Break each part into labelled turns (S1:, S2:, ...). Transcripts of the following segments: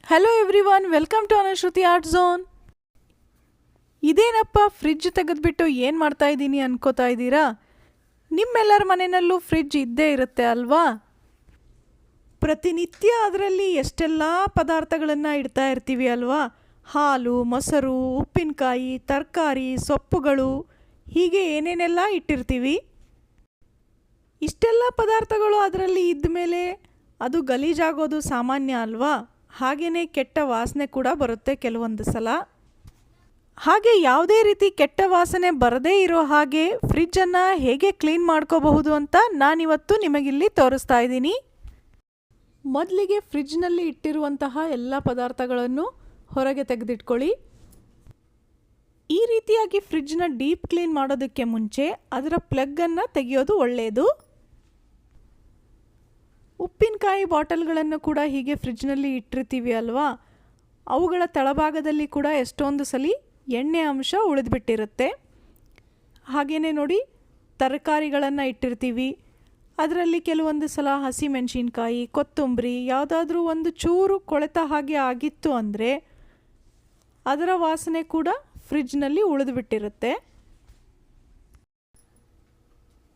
S1: Hello everyone, welcome to Anushruti art zone. ಇದೇನಪ್ಪ fridge ತೆಗೆದುಬಿಟ್ಟು ಏನು ಮಾಡ್ತಾ ಇದ್ದೀನಿ ಅನ್ಕೋತಾ ಇದ್ದೀರಾ? ನಿಮ್ಮೆಲ್ಲರ ಮನೆಯಲ್ಲೂ ಫ್ರಿಡ್ಜ್ ಇದ್ದೇ ಇರುತ್ತೆ ಅಲ್ವಾ? ಪ್ರತಿನಿತ್ಯ ಅದರಲ್ಲಿ ಎಷ್ಟೆಲ್ಲ ಪದಾರ್ಥಗಳನ್ನು ಇಡ್ತಾ ಇರ್ತೀವಿ ಅಲ್ವಾ? ಹಾಲು, ಮೊಸರು, ಉಪ್ಪಿನಕಾಯಿ, ತರಕಾರಿ, ಸೊಪ್ಪುಗಳು, ಹೀಗೆ ಏನೇನೆಲ್ಲ ಇಟ್ಟಿರ್ತೀವಿ. ಇಷ್ಟೆಲ್ಲ ಪದಾರ್ಥಗಳು ಅದರಲ್ಲಿ ಇದ್ದ ಮೇಲೆ ಅದು ಗಲೀಜಾಗೋದು ಸಾಮಾನ್ಯ ಅಲ್ವಾ? ಹಾಗೆಯೇ ಕೆಟ್ಟ ವಾಸನೆ ಕೂಡ ಬರುತ್ತೆ ಕೆಲವೊಂದು ಸಲ. ಹಾಗೆ ಯಾವುದೇ ರೀತಿ ಕೆಟ್ಟ ವಾಸನೆ ಬರದೇ ಇರೋ ಹಾಗೆ ಫ್ರಿಡ್ಜನ್ನು ಹೇಗೆ ಕ್ಲೀನ್ ಮಾಡ್ಕೋಬಹುದು ಅಂತ ನಾನಿವತ್ತು ನಿಮಗಿಲ್ಲಿ ತೋರಿಸ್ತಾ ಇದ್ದೀನಿ. ಮೊದಲಿಗೆ ಫ್ರಿಡ್ಜ್ನಲ್ಲಿ ಇಟ್ಟಿರುವಂತಹ ಎಲ್ಲ ಪದಾರ್ಥಗಳನ್ನು ಹೊರಗೆ ತೆಗೆದಿಟ್ಕೊಳ್ಳಿ. ಈ ರೀತಿಯಾಗಿ ಫ್ರಿಡ್ಜ್ನ ಡೀಪ್ ಕ್ಲೀನ್ ಮಾಡೋದಕ್ಕೆ ಮುಂಚೆ ಅದರ ಪ್ಲಗ್ಗನ್ನು ತೆಗೆಯೋದು ಒಳ್ಳೆಯದು. ಉಪ್ಪಿನಕಾಯಿ ಬಾಟಲ್ಗಳನ್ನು ಕೂಡ ಹೀಗೆ ಫ್ರಿಡ್ಜ್ನಲ್ಲಿ ಇಟ್ಟಿರ್ತೀವಿ ಅಲ್ವಾ? ಅವುಗಳ ತಳಭಾಗದಲ್ಲಿ ಕೂಡ ಎಷ್ಟೊಂದು ಸಲ ಎಣ್ಣೆ ಅಂಶ ಉಳಿದ್ಬಿಟ್ಟಿರುತ್ತೆ. ಹಾಗೆಯೇ ನೋಡಿ, ತರಕಾರಿಗಳನ್ನು ಇಟ್ಟಿರ್ತೀವಿ, ಅದರಲ್ಲಿ ಕೆಲವೊಂದು ಸಲ ಹಸಿಮೆಣಸಿನ್ಕಾಯಿ, ಕೊತ್ತಂಬರಿ ಯಾವುದಾದ್ರೂ ಒಂದು ಚೂರು ಕೊಳೆತ ಹಾಗೆ ಆಗಿತ್ತು ಅಂದರೆ ಅದರ ವಾಸನೆ ಕೂಡ ಫ್ರಿಡ್ಜ್ನಲ್ಲಿ ಉಳಿದುಬಿಟ್ಟಿರುತ್ತೆ.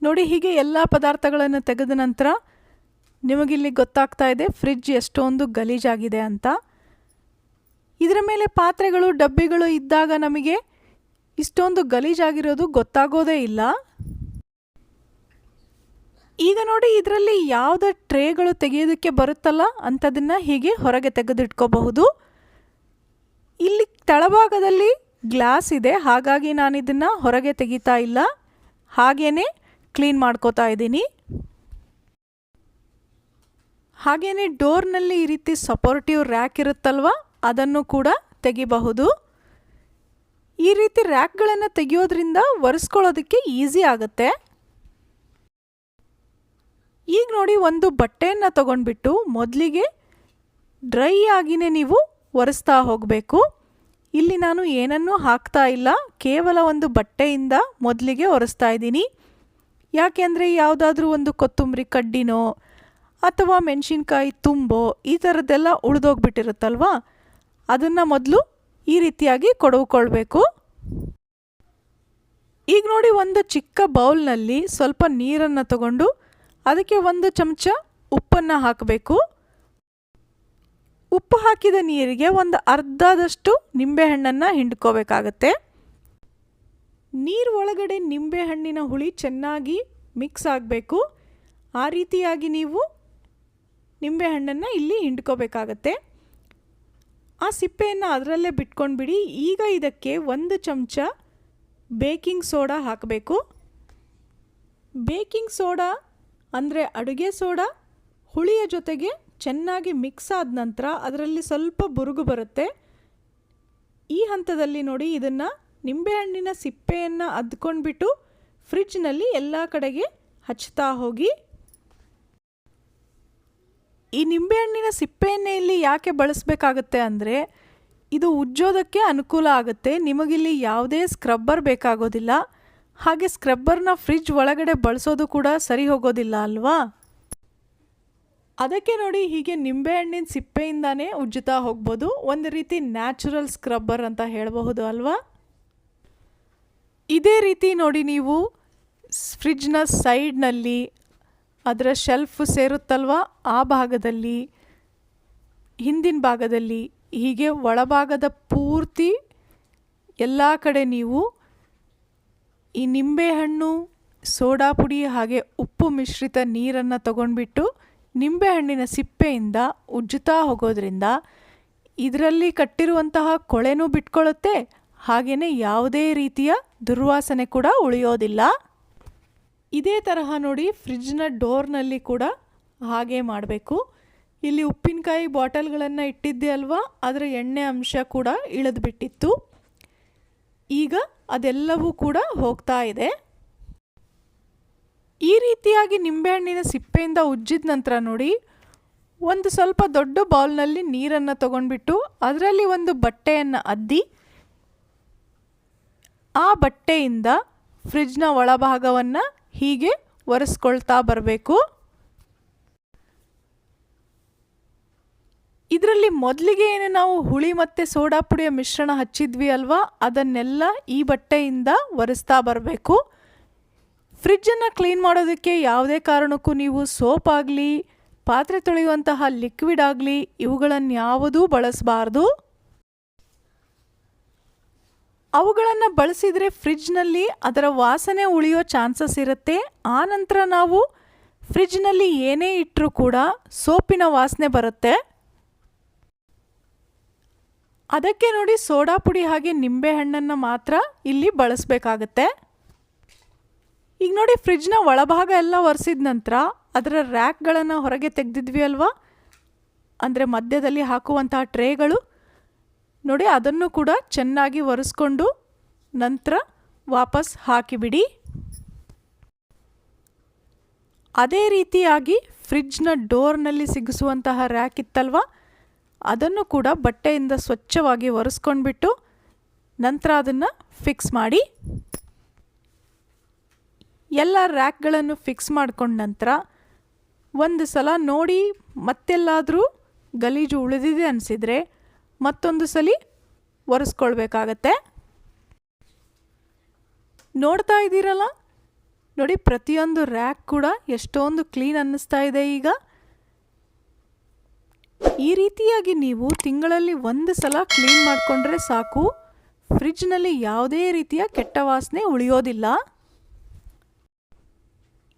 S1: ನೋಡಿ, ಹೀಗೆ ಎಲ್ಲ ಪದಾರ್ಥಗಳನ್ನು ತೆಗೆದ ನಂತರ ನಿಮಗಿಲ್ಲಿ ಗೊತ್ತಾಗ್ತಾ ಇದೆ ಫ್ರಿಡ್ಜ್ ಎಷ್ಟೊಂದು ಗಲೀಜಾಗಿದೆ ಅಂತ. ಇದರ ಮೇಲೆ ಪಾತ್ರೆಗಳು, ಡಬ್ಬಿಗಳು ಇದ್ದಾಗ ನಮಗೆ ಇಷ್ಟೊಂದು ಗಲೀಜಾಗಿರೋದು ಗೊತ್ತಾಗೋದೇ ಇಲ್ಲ. ಈಗ ನೋಡಿ, ಇದರಲ್ಲಿ ಯಾವುದೇ ಟ್ರೇಗಳು ತೆಗೆಯೋದಕ್ಕೆ ಬರುತ್ತಲ್ಲ ಅಂಥದನ್ನು ಹೀಗೆ ಹೊರಗೆ ತೆಗೆದಿಟ್ಕೋಬಹುದು. ಇಲ್ಲಿ ತಳಭಾಗದಲ್ಲಿ ಗ್ಲಾಸ್ ಇದೆ, ಹಾಗಾಗಿ ನಾನು ಇದನ್ನು ಹೊರಗೆ ತೆಗಿತಾ ಇಲ್ಲ, ಹಾಗೇ ಕ್ಲೀನ್ ಮಾಡ್ಕೋತಾ ಇದ್ದೀನಿ. ಹಾಗೆಯೇ ಡೋರ್ನಲ್ಲಿ ಈ ರೀತಿ ಸಪೋರ್ಟಿವ್ ರ್ಯಾಕ್ ಇರುತ್ತಲ್ವ, ಅದನ್ನು ಕೂಡ ತೆಗಿಬಹುದು. ಈ ರೀತಿ ರ್ಯಾಕ್ಗಳನ್ನು ತೆಗೆಯೋದ್ರಿಂದ ಒರೆಸ್ಕೊಳ್ಳೋದಕ್ಕೆ ಈಸಿ ಆಗುತ್ತೆ. ಈಗ ನೋಡಿ, ಒಂದು ಬಟ್ಟೆಯನ್ನು ತಗೊಂಡ್ಬಿಟ್ಟು ಮೊದಲಿಗೆ ಡ್ರೈ ಆಗಿನೇ ನೀವು ಒರೆಸ್ತಾ ಹೋಗಬೇಕು. ಇಲ್ಲಿ ನಾನು ಏನನ್ನೂ ಹಾಕ್ತಾ ಇಲ್ಲ, ಕೇವಲ ಒಂದು ಬಟ್ಟೆಯಿಂದ ಮೊದಲಿಗೆ ಒರೆಸ್ತಾ ಇದ್ದೀನಿ. ಯಾಕೆಂದರೆ ಯಾವುದಾದ್ರೂ ಒಂದು ಕೊತ್ತಂಬರಿ ಕಡ್ಡಿನೋ ಅಥವಾ ಮೆಣಸಿನ್ಕಾಯಿ ತುಂಬೋ ಈ ಥರದ್ದೆಲ್ಲ ಉಳಿದೋಗ್ಬಿಟ್ಟಿರುತ್ತಲ್ವ, ಅದನ್ನು ಮೊದಲು ಈ ರೀತಿಯಾಗಿ ಕೊಡವುಕೊಳ್ಬೇಕು. ಈಗ ನೋಡಿ, ಒಂದು ಚಿಕ್ಕ ಬೌಲ್ನಲ್ಲಿ ಸ್ವಲ್ಪ ನೀರನ್ನು ತಗೊಂಡು ಅದಕ್ಕೆ 1 ಚಮಚ ಉಪ್ಪನ್ನು ಹಾಕಬೇಕು. ಉಪ್ಪು ಹಾಕಿದ ನೀರಿಗೆ ಒಂದು ಅರ್ಧದಷ್ಟು ನಿಂಬೆಹಣ್ಣನ್ನು ಹಿಂಡ್ಕೋಬೇಕಾಗತ್ತೆ. ನೀರು ಒಳಗಡೆ ನಿಂಬೆಹಣ್ಣಿನ ಹುಳಿ ಚೆನ್ನಾಗಿ ಮಿಕ್ಸ್ ಆಗಬೇಕು. ಆ ರೀತಿಯಾಗಿ ನೀವು ನಿಂಬೆಹಣ್ಣನ್ನು ಇಲ್ಲಿ ಹಿಂಡ್ಕೋಬೇಕಾಗತ್ತೆ. ಆ ಸಿಪ್ಪೆಯನ್ನು ಅದರಲ್ಲೇ ಬಿಟ್ಕೊಂಡ್ಬಿಡಿ. ಈಗ ಇದಕ್ಕೆ 1 ಚಮಚ ಬೇಕಿಂಗ್ ಸೋಡಾ ಹಾಕಬೇಕು. ಬೇಕಿಂಗ್ ಸೋಡಾ ಅಂದರೆ ಅಡುಗೆ ಸೋಡಾ ಹುಳಿಯ ಜೊತೆಗೆ ಚೆನ್ನಾಗಿ ಮಿಕ್ಸ್ ಆದ ನಂತರ ಅದರಲ್ಲಿ ಸ್ವಲ್ಪ ಬುರುಗು ಬರುತ್ತೆ. ಈ ಹಂತದಲ್ಲಿ ನೋಡಿ, ಇದನ್ನು ನಿಂಬೆಹಣ್ಣಿನ ಸಿಪ್ಪೆಯನ್ನು ಅದ್ಕೊಂಡ್ಬಿಟ್ಟು ಫ್ರಿಡ್ಜ್ನಲ್ಲಿ ಎಲ್ಲ ಕಡೆಗೆ ಹಚ್ತಾ ಹೋಗಿ. ಈ ನಿಂಬೆಹಣ್ಣಿನ ಸಿಪ್ಪೆಯನ್ನೇ ಇಲ್ಲಿ ಯಾಕೆ ಬಳಸಬೇಕಾಗತ್ತೆ ಅಂದರೆ ಇದು ಉಜ್ಜೋದಕ್ಕೆ ಅನುಕೂಲ ಆಗುತ್ತೆ. ನಿಮಗಿಲ್ಲಿ ಯಾವುದೇ ಸ್ಕ್ರಬ್ಬರ್ ಬೇಕಾಗೋದಿಲ್ಲ. ಹಾಗೆ ಸ್ಕ್ರಬ್ಬರ್ನ ಫ್ರಿಡ್ಜ್ ಒಳಗಡೆ ಬಳಸೋದು ಕೂಡ ಸರಿ ಹೋಗೋದಿಲ್ಲ ಅಲ್ವಾ? ಅದಕ್ಕೆ ನೋಡಿ, ಹೀಗೆ ನಿಂಬೆಹಣ್ಣಿನ ಸಿಪ್ಪೆಯಿಂದಾನೇ ಉಜ್ಜುತ್ತಾ ಹೋಗ್ಬೋದು. ಒಂದು ರೀತಿ ನ್ಯಾಚುರಲ್ ಸ್ಕ್ರಬ್ಬರ್ ಅಂತ ಹೇಳಬಹುದು ಅಲ್ವಾ? ಇದೇ ರೀತಿ ನೋಡಿ, ನೀವು ಫ್ರಿಡ್ಜ್ನ ಸೈಡ್ನಲ್ಲಿ ಅದರ ಶೆಲ್ಫ್ ಸೇರುತ್ತಲ್ವ, ಆ ಭಾಗದಲ್ಲಿ, ಹಿಂದಿನ ಭಾಗದಲ್ಲಿ, ಹೀಗೆ ಒಳಭಾಗದ ಪೂರ್ತಿ ಎಲ್ಲ ಕಡೆ ನೀವು ಈ ನಿಂಬೆಹಣ್ಣು, ಸೋಡಾ ಪುಡಿ ಹಾಗೆ ಉಪ್ಪು ಮಿಶ್ರಿತ ನೀರನ್ನು ತಗೊಂಡ್ಬಿಟ್ಟು ನಿಂಬೆಹಣ್ಣಿನ ಸಿಪ್ಪೆಯಿಂದ ಉಜ್ಜುತ್ತಾ ಹೋಗೋದ್ರಿಂದ ಇದರಲ್ಲಿ ಕಟ್ಟಿರುವಂತಹ ಕೊಳೆನೂ ಬಿಟ್ಕೊಳ್ಳುತ್ತೆ, ಹಾಗೆಯೇ ಯಾವುದೇ ರೀತಿಯ ದುರ್ವಾಸನೆ ಕೂಡ ಉಳಿಯೋದಿಲ್ಲ. ಇದೇ ತರಹ ನೋಡಿ, ಫ್ರಿಡ್ಜ್ನ ಡೋರ್ನಲ್ಲಿ ಕೂಡ ಹಾಗೆ ಮಾಡಬೇಕು. ಇಲ್ಲಿ ಉಪ್ಪಿನಕಾಯಿ ಬಾಟಲ್ಗಳನ್ನು ಇಟ್ಟಿದ್ದೆ ಅಲ್ವಾ, ಅದರ ಎಣ್ಣೆ ಅಂಶ ಕೂಡ ಇಳಿದ್ಬಿಟ್ಟಿತ್ತು. ಈಗ ಅದೆಲ್ಲವೂ ಕೂಡ ಹೋಗ್ತಾ ಇದೆ. ಈ ರೀತಿಯಾಗಿ ನಿಂಬೆಹಣ್ಣಿನ ಸಿಪ್ಪೆಯಿಂದ ಉಜ್ಜಿದ ನಂತರ ನೋಡಿ, ಒಂದು ಸ್ವಲ್ಪ ದೊಡ್ಡ ಬೌಲ್ನಲ್ಲಿ ನೀರನ್ನು ತಗೊಂಡ್ಬಿಟ್ಟು ಅದರಲ್ಲಿ ಒಂದು ಬಟ್ಟೆಯನ್ನು ಅದ್ದಿ ಆ ಬಟ್ಟೆಯಿಂದ ಫ್ರಿಡ್ಜ್ನ ಒಳಭಾಗವನ್ನು ಹೀಗೆ ಒರೆಸ್ಕೊಳ್ತಾ ಬರಬೇಕು. ಇದರಲ್ಲಿ ಮೊದಲಿಗೆ ಏನು ನಾವು ಹುಳಿ ಮತ್ತು ಸೋಡಾ ಪುಡಿಯ ಮಿಶ್ರಣ ಹಚ್ಚಿದ್ವಿ ಅಲ್ವಾ, ಅದನ್ನೆಲ್ಲ ಈ ಬಟ್ಟೆಯಿಂದ ಒರೆಸ್ತಾ ಬರಬೇಕು. ಫ್ರಿಜ್ಜನ್ನು ಕ್ಲೀನ್ ಮಾಡೋದಕ್ಕೆ ಯಾವುದೇ ಕಾರಣಕ್ಕೂ ನೀವು ಸೋಪ್ ಆಗಲಿ, ಪಾತ್ರೆ ತೊಳೆಯುವಂತಹ ಲಿಕ್ವಿಡ್ ಆಗಲಿ ಇವುಗಳನ್ನು ಯಾವುದೂ ಬಳಸಬಾರ್ದು. ಅವುಗಳನ್ನು ಬಳಸಿದರೆ ಫ್ರಿಜ್ನಲ್ಲಿ ಅದರ ವಾಸನೆ ಉಳಿಯೋ ಚಾನ್ಸಸ್ ಇರುತ್ತೆ. ಆನಂತರ ನಾವು ಫ್ರಿಜ್ನಲ್ಲಿ ಏನೇ ಇಟ್ಟರೂ ಕೂಡ ಸೋಪಿನ ವಾಸನೆ ಬರುತ್ತೆ. ಅದಕ್ಕೆ ನೋಡಿ ಸೋಡಾ ಪುಡಿ ಹಾಗೆ ನಿಂಬೆಹಣ್ಣನ್ನು ಮಾತ್ರ ಇಲ್ಲಿ ಬಳಸಬೇಕಾಗತ್ತೆ. ಈಗ ನೋಡಿ ಫ್ರಿಜ್ನ ಒಳಭಾಗ ಎಲ್ಲ ಒರೆಸಿದ ನಂತರ ಅದರ ರ್ಯಾಕ್ಗಳನ್ನು ಹೊರಗೆ ತೆಗೆದಿದ್ವಿ ಅಲ್ವಾ, ಅಂದರೆ ಮಧ್ಯದಲ್ಲಿ ಹಾಕುವಂತಹ ಟ್ರೇಗಳು ನೋಡಿ, ಅದನ್ನು ಕೂಡ ಚೆನ್ನಾಗಿ ಒರೆಸ್ಕೊಂಡು ನಂತರ ವಾಪಸ್ ಹಾಕಿಬಿಡಿ. ಅದೇ ರೀತಿಯಾಗಿ ಫ್ರಿಜ್ನ ಡೋರ್ನಲ್ಲಿ ಸಿಗಿಸುವಂತಹ ರ್ಯಾಕ್ ಇತ್ತಲ್ವ, ಅದನ್ನು ಕೂಡ ಬಟ್ಟೆಯಿಂದ ಸ್ವಚ್ಛವಾಗಿ ಒರೆಸ್ಕೊಂಡ್ಬಿಟ್ಟು ನಂತರ ಅದನ್ನು ಫಿಕ್ಸ್ ಮಾಡಿ. ಎಲ್ಲ ರ್ಯಾಕ್ಗಳನ್ನು ಫಿಕ್ಸ್ ಮಾಡ್ಕೊಂಡ ನಂತರ ಒಂದು ಸಲ ನೋಡಿ ಮತ್ತೆಲ್ಲಾದರೂ ಗಲೀಜು ಉಳಿದಿದೆ ಅನಿಸಿದರೆ ಮತ್ತೊಂದು ಸಲ ಒರೆಸ್ಕೊಳ್ಬೇಕಾಗತ್ತೆ. ನೋಡ್ತಾ ಇದ್ದೀರಲ್ಲ ನೋಡಿ, ಪ್ರತಿಯೊಂದು ರ್ಯಾಕ್ ಕೂಡ ಎಷ್ಟೊಂದು ಕ್ಲೀನ್ ಅನ್ನಿಸ್ತಾ ಇದೆ ಈಗ. ಈ ರೀತಿಯಾಗಿ ನೀವು ತಿಂಗಳಲ್ಲಿ ಒಂದು ಸಲ ಕ್ಲೀನ್ ಮಾಡಿಕೊಂಡ್ರೆ ಸಾಕು, ಫ್ರಿಜ್ನಲ್ಲಿ ಯಾವುದೇ ರೀತಿಯ ಕೆಟ್ಟ ವಾಸನೆ ಉಳಿಯೋದಿಲ್ಲ.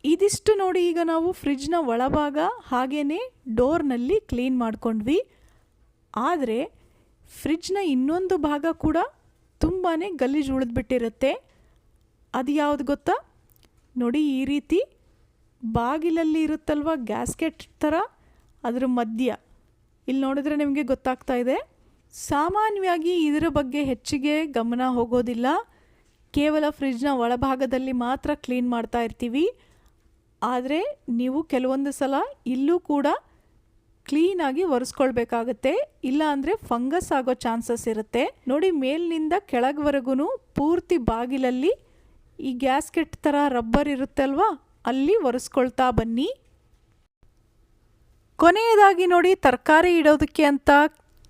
S1: ಇದಿಷ್ಟು ನೋಡಿ, ಈಗ ನಾವು ಫ್ರಿಜ್ನ ಒಳಭಾಗ ಹಾಗೇ ಡೋರ್ನಲ್ಲಿ ಕ್ಲೀನ್ ಮಾಡ್ಕೊಂಡ್ವಿ. ಆದರೆ ಫ್ರಿಜ್ನ ಇನ್ನೊಂದು ಭಾಗ ಕೂಡ ತುಂಬಾ ಗಲೀಜು ಉಳಿದ್ಬಿಟ್ಟಿರುತ್ತೆ. ಅದು ಯಾವುದು ಗೊತ್ತಾ? ನೋಡಿ, ಈ ರೀತಿ ಬಾಗಿಲಲ್ಲಿ ಇರುತ್ತಲ್ವ ಗ್ಯಾಸ್ಕೆಟ್ ಥರ, ಅದರ ಮಧ್ಯ ಇಲ್ಲಿ ನೋಡಿದ್ರೆ ನಿಮಗೆ ಗೊತ್ತಾಗ್ತಾ ಇದೆ. ಸಾಮಾನ್ಯವಾಗಿ ಇದರ ಬಗ್ಗೆ ಹೆಚ್ಚಿಗೆ ಗಮನ ಹೋಗೋದಿಲ್ಲ, ಕೇವಲ ಫ್ರಿಜ್ನ ಒಳಭಾಗದಲ್ಲಿ ಮಾತ್ರ ಕ್ಲೀನ್ ಮಾಡ್ತಾ ಇರ್ತೀವಿ. ಆದರೆ ನೀವು ಕೆಲವೊಂದು ಸಲ ಇಲ್ಲೂ ಕೂಡ ಕ್ಲೀನಾಗಿ ಒರೆಸ್ಕೊಳ್ಬೇಕಾಗತ್ತೆ, ಇಲ್ಲ ಅಂದರೆ ಫಂಗಸ್ ಆಗೋ ಚಾನ್ಸಸ್ ಇರುತ್ತೆ. ನೋಡಿ, ಮೇಲಿನಿಂದ ಕೆಳಗವರೆಗೂ ಪೂರ್ತಿ ಬಾಗಿಲಲ್ಲಿ ಈ ಗ್ಯಾಸ್ಕೆಟ್ ಥರ ರಬ್ಬರ್ ಇರುತ್ತೆ ಅಲ್ವಾ, ಅಲ್ಲಿ ಒರೆಸ್ಕೊಳ್ತಾ ಬನ್ನಿ. ಕೊನೆಯದಾಗಿ ನೋಡಿ, ತರಕಾರಿ ಇಡೋದಕ್ಕೆ ಅಂತ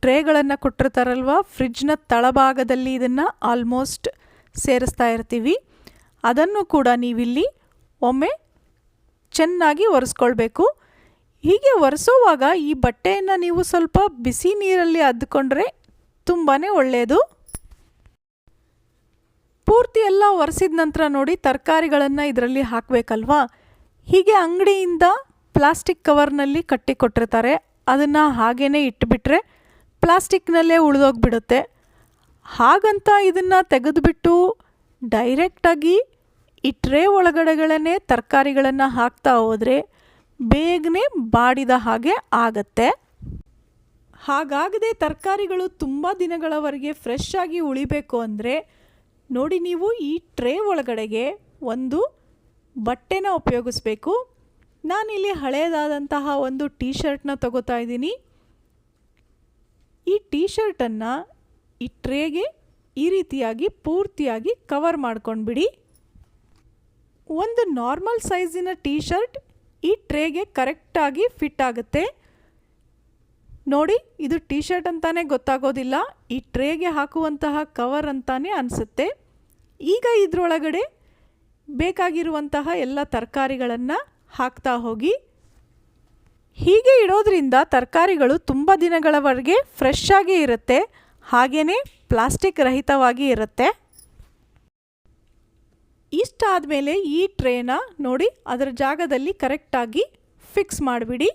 S1: ಟ್ರೇಗಳನ್ನು ಕೊಟ್ಟಿರ್ತಾರಲ್ವ, ಫ್ರಿಜ್ನ ತಳಭಾಗದಲ್ಲಿ ಇದನ್ನು ಆಲ್ಮೋಸ್ಟ್ ಸೇರಿಸ್ತಾ ಇರ್ತೀವಿ. ಅದನ್ನು ಕೂಡ ನೀವಿಲ್ಲಿ ಒಮ್ಮೆ ಚೆನ್ನಾಗಿ ಒರೆಸ್ಕೊಳ್ಬೇಕು. ಹೀಗೆ ಒರೆಸೋವಾಗ ಈ ಬಟ್ಟೆಯನ್ನು ನೀವು ಸ್ವಲ್ಪ ಬಿಸಿ ನೀರಲ್ಲಿ ಅದ್ದುಕೊಂಡ್ರೆ ತುಂಬಾ ಒಳ್ಳೆಯದು. ಪೂರ್ತಿ ಎಲ್ಲ ಒರೆಸಿದ ನಂತರ ನೋಡಿ, ತರಕಾರಿಗಳನ್ನು ಇದರಲ್ಲಿ ಹಾಕಬೇಕಲ್ವಾ. ಹೀಗೆ ಅಂಗಡಿಯಿಂದ ಪ್ಲಾಸ್ಟಿಕ್ ಕವರ್ನಲ್ಲಿ ಕಟ್ಟಿಕೊಟ್ಟಿರ್ತಾರೆ, ಅದನ್ನು ಹಾಗೇ ಇಟ್ಟುಬಿಟ್ರೆ ಪ್ಲಾಸ್ಟಿಕ್ನಲ್ಲೇ ಉಳಿದೋಗ್ಬಿಡುತ್ತೆ. ಹಾಗಂತ ಇದನ್ನು ತೆಗೆದುಬಿಟ್ಟು ಡೈರೆಕ್ಟಾಗಿ ಈ ಟ್ರೇ ಒಳಗಡೆಗಳನ್ನೇ ತರಕಾರಿಗಳನ್ನು ಹಾಕ್ತಾ ಹೋದರೆ ಬೇಗನೆ ಬಾಡಿದ ಹಾಗೆ ಆಗತ್ತೆ. ಹಾಗಾಗದೆ ತರಕಾರಿಗಳು ತುಂಬ ದಿನಗಳವರೆಗೆ ಫ್ರೆಶ್ ಆಗಿ ಉಳಿಬೇಕು ಅಂದರೆ ನೋಡಿ, ನೀವು ಈ ಟ್ರೇ ಒಳಗಡೆಗೆ ಒಂದು ಬಟ್ಟೆನ ಉಪಯೋಗಿಸ್ಬೇಕು. ನಾನಿಲ್ಲಿ ಹಳೆಯದಾದಂತಹ ಒಂದು ಟೀ ಶರ್ಟ್ನ ತಗೋತಾ ಇದ್ದೀನಿ. ಈ ಟೀ ಶರ್ಟನ್ನು ಈ ಟ್ರೇಗೆ ಈ ರೀತಿಯಾಗಿ ಪೂರ್ತಿಯಾಗಿ ಕವರ್ ಮಾಡ್ಕೊಂಡ್ಬಿಡಿ. ಒಂದು ನಾರ್ಮಲ್ ಸೈಜಿನ ಟೀ ಶರ್ಟ್ ಈ ಟ್ರೇಗೆ ಕರೆಕ್ಟಾಗಿ ಫಿಟ್ ಆಗುತ್ತೆ. ನೋಡಿ, ಇದು ಟೀ ಶರ್ಟ್ ಅಂತಾನೆ ಗೊತ್ತಾಗೋದಿಲ್ಲ, ಈ ಟ್ರೇಗೆ ಹಾಕುವಂತಹ ಕವರ್ ಅಂತಾನೆ ಅನಿಸುತ್ತೆ. ಈಗ ಇದರೊಳಗಡೆ ಬೇಕಾಗಿರುವಂತಹ ಎಲ್ಲ ತರಕಾರಿಗಳನ್ನು ಹಾಕ್ತಾ ಹೋಗಿ. ಹೀಗೆ ಇಡೋದ್ರಿಂದ ತರಕಾರಿಗಳು ತುಂಬ ದಿನಗಳವರೆಗೆ ಫ್ರೆಶ್ ಆಗಿ ಇರುತ್ತೆ, ಹಾಗೆಯೇ ಪ್ಲಾಸ್ಟಿಕ್ ರಹಿತವಾಗಿ ಇರುತ್ತೆ. ಇಷ್ಟಾದಮೇಲೆ ಈ ಟ್ರೇನ ನೋಡಿ ಅದರ ಜಾಗದಲ್ಲಿ ಕರೆಕ್ಟಾಗಿ ಫಿಕ್ಸ್ ಮಾಡಿಬಿಡಿ.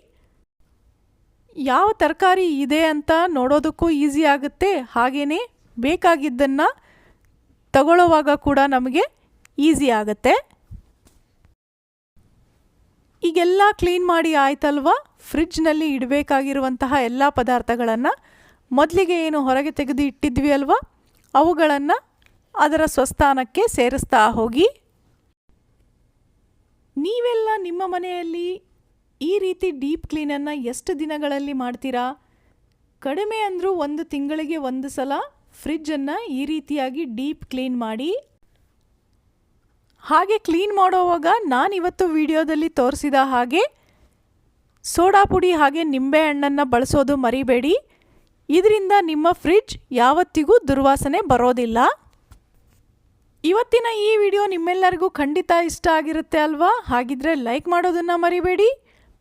S1: ಯಾವ ತರಕಾರಿ ಇದೆ ಅಂತ ನೋಡೋದಕ್ಕೂ ಈಸಿ ಆಗುತ್ತೆ, ಹಾಗೆಯೇ ಬೇಕಾಗಿದ್ದನ್ನು ತಗೊಳ್ಳೋವಾಗ ಕೂಡ ನಮಗೆ ಈಸಿ ಆಗುತ್ತೆ. ಈಗೆಲ್ಲ ಕ್ಲೀನ್ ಮಾಡಿ ಆಯ್ತಲ್ವಾ, ಫ್ರಿಜ್ನಲ್ಲಿ ಇಡಬೇಕಾಗಿರುವಂತಹ ಎಲ್ಲ ಪದಾರ್ಥಗಳನ್ನು ಮೊದಲಿಗೆ ಏನು ಹೊರಗೆ ತೆಗೆದು ಇಟ್ಟಿದ್ವಿ ಅಲ್ವಾ, ಅವುಗಳನ್ನು ಅದರ ಸ್ವಸ್ಥಾನಕ್ಕೆ ಸೇರಿಸ್ತಾ ಹೋಗಿ. ನೀವೆಲ್ಲ ನಿಮ್ಮ ಮನೆಯಲ್ಲಿ ಈ ರೀತಿ ಡೀಪ್ ಕ್ಲೀನನ್ನು ಎಷ್ಟು ದಿನಗಳಲ್ಲಿ ಮಾಡ್ತೀರಾ? ಕಡಿಮೆ ಅಂದರೂ 1 ತಿಂಗಳಿಗೆ 1 ಸಲ ಫ್ರಿಜ್ಜನ್ನು ಈ ರೀತಿಯಾಗಿ ಡೀಪ್ ಕ್ಲೀನ್ ಮಾಡಿ. ಹಾಗೆ ಕ್ಲೀನ್ ಮಾಡೋವಾಗ ನಾನಿವತ್ತು ವಿಡಿಯೋದಲ್ಲಿ ತೋರಿಸಿದ ಹಾಗೆ ಸೋಡಾ ಪುಡಿ ಹಾಗೆ ನಿಂಬೆಹಣ್ಣನ್ನು ಬಳಸೋದು ಮರಿಬೇಡಿ. ಇದರಿಂದ ನಿಮ್ಮ ಫ್ರಿಡ್ಜ್ ಯಾವತ್ತಿಗೂ ದುರ್ವಾಸನೆ ಬರೋದಿಲ್ಲ. ಇವತ್ತಿನ ಈ ವಿಡಿಯೋ ನಿಮ್ಮೆಲ್ಲರಿಗೂ ಖಂಡಿತ ಇಷ್ಟ ಆಗಿರುತ್ತೆ ಅಲ್ವಾ? ಹಾಗಿದ್ರೆ ಲೈಕ್ ಮಾಡೋದನ್ನು ಮರಿಬೇಡಿ.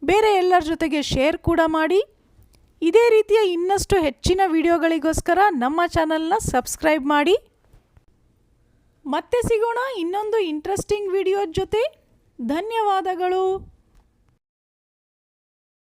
S1: ಬೇರೆ ಎಲ್ಲರ ಜೊತೆಗೆ ಶೇರ್ ಕೂಡ ಮಾಡಿ. ಇದೇ ರೀತಿಯ ಇನ್ನಷ್ಟು ಹೆಚ್ಚಿನ ವಿಡಿಯೋಗಳಿಗೋಸ್ಕರ ನಮ್ಮ ಚಾನಲ್ನ ಸಬ್ಸ್ಕ್ರೈಬ್ ಮಾಡಿ. ಮತ್ತೆ ಸಿಗೋಣ ಇನ್ನೊಂದು ಇಂಟ್ರೆಸ್ಟಿಂಗ್ ವಿಡಿಯೋ ಜೊತೆ. ಧನ್ಯವಾದಗಳು.